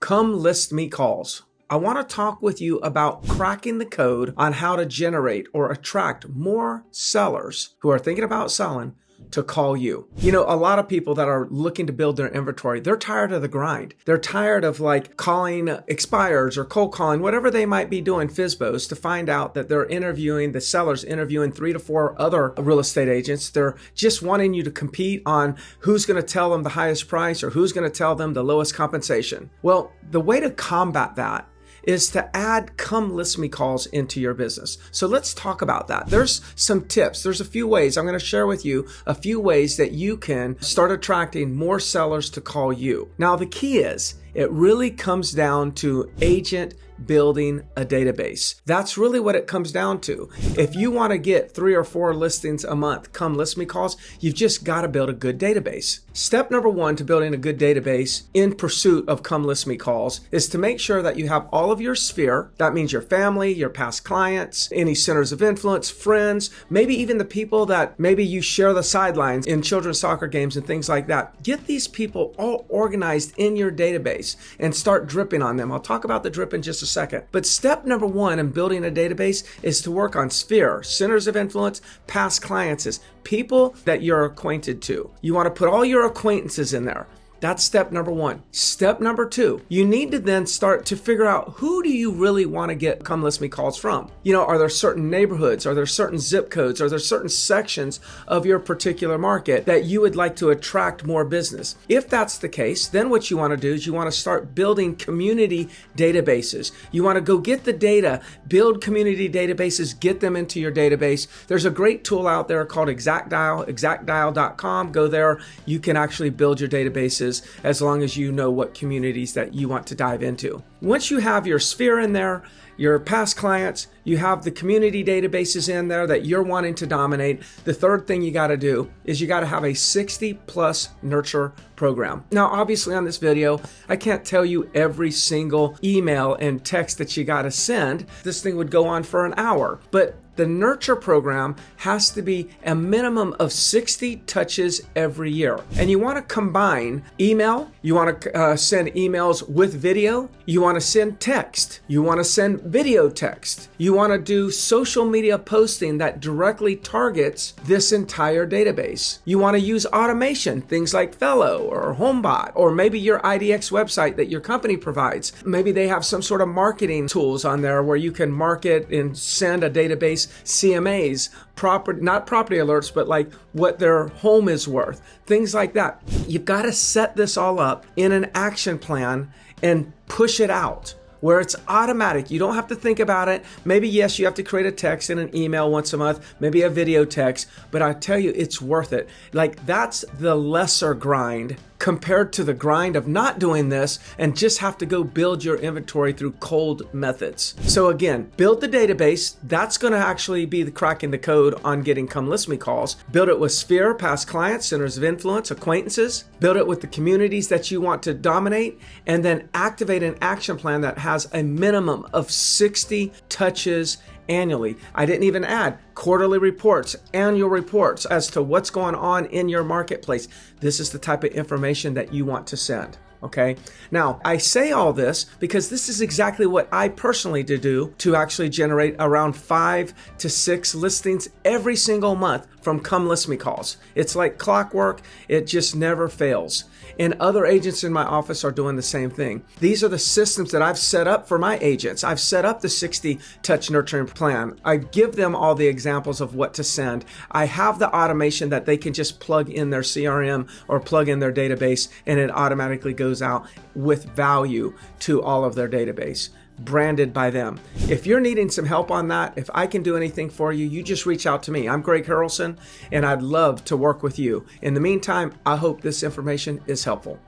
Come List Me calls. I want to talk with you about cracking the code on how to generate or attract more sellers who are thinking about selling to call you. You know, a lot of people that are looking to build their inventory, they're tired of the grind. They're tired of like calling expires or cold calling, whatever they might be doing, FSBOs, to find out that they're interviewing, the sellers interviewing 3 to 4 other real estate agents. They're just wanting you to compete on who's going to tell them the highest price or who's going to tell them the lowest compensation. Well, the way to combat that is to add come list me calls into your business. So let's talk about that. There's some tips. There's a few ways. I'm going to share with you a few ways that you can start attracting more sellers to call you. Now, the key is it really comes down to agent building a database. That's really what it comes down to. If you want to get 3 or 4 listings a month, come list me calls, you've just got to build a good database. Step number 1 to building a good database in pursuit of come list me calls is to make sure that you have all of your sphere. That means your family, your past clients, any centers of influence, friends, maybe even the people that maybe you share the sidelines in children's soccer games and things like that. Get these people all organized in your database and start dripping on them. I'll talk about the drip in just a second. But step number 1 in building a database is to work on sphere, centers of influence, past clients, is people that you're acquainted to. You want to put all your acquaintances in there. That's step number 1. Step number 2, you need to then start to figure out who do you really want to get come list me calls from. You know, are there certain neighborhoods? Are there certain zip codes? Are there certain sections of your particular market that you would like to attract more business? If that's the case, then what you want to do is you want to start building community databases. You want to go get the data, build community databases, get them into your database. There's a great tool out there called ExactDial, exactdial.com. Go there. You can actually build your databases as long as you know what communities that you want to dive into. Once you have your sphere in there, your past clients, you have the community databases in there that you're wanting to dominate. The third thing you got to do is you got to have a 60+ nurture program. Now, obviously on this video, I can't tell you every single email and text that you got to send. This thing would go on for an hour, but the nurture program has to be a minimum of 60 touches every year. And you want to combine email, you want to send emails with video, you want to send text, you want to send video text, you want to do social media posting that directly targets this entire database. You want to use automation, things like Fellow or HomeBot, or maybe your IDX website that your company provides. Maybe they have some sort of marketing tools on there where you can market and send a database CMAs, not property alerts, but like what their home is worth, things like that. You've got to set this all up in an action plan and push it out where it's automatic. You don't have to think about it. Maybe, yes, you have to create a text and an email once a month, maybe a video text, but I tell you, it's worth it. Like, that's the lesser grind compared to the grind of not doing this and just have to go build your inventory through cold methods. So again, build the database. That's going to actually be the cracking the code on getting come list me calls. Build it with sphere, past clients, centers of influence, acquaintances. Build it with the communities that you want to dominate, and then activate an action plan that has a minimum of 60 touches annually. I didn't even add quarterly reports, annual reports as to what's going on in your marketplace. This is the type of information that you want to send. Okay. Now, I say all this because this is exactly what I personally do to actually generate around 5 to 6 listings every single month from come list me calls. It's like clockwork. It just never fails. And other agents in my office are doing the same thing. These are the systems that I've set up for my agents. I've set up the 60 touch nurturing plan. I give them all the examples of what to send. I have the automation that they can just plug in their CRM or plug in their database, and it automatically goes out with value to all of their database, branded by them. If you're needing some help on that, if I can do anything for you, you just reach out to me. I'm Greg Harrelson, and I'd love to work with you. In the meantime, I hope this information is helpful.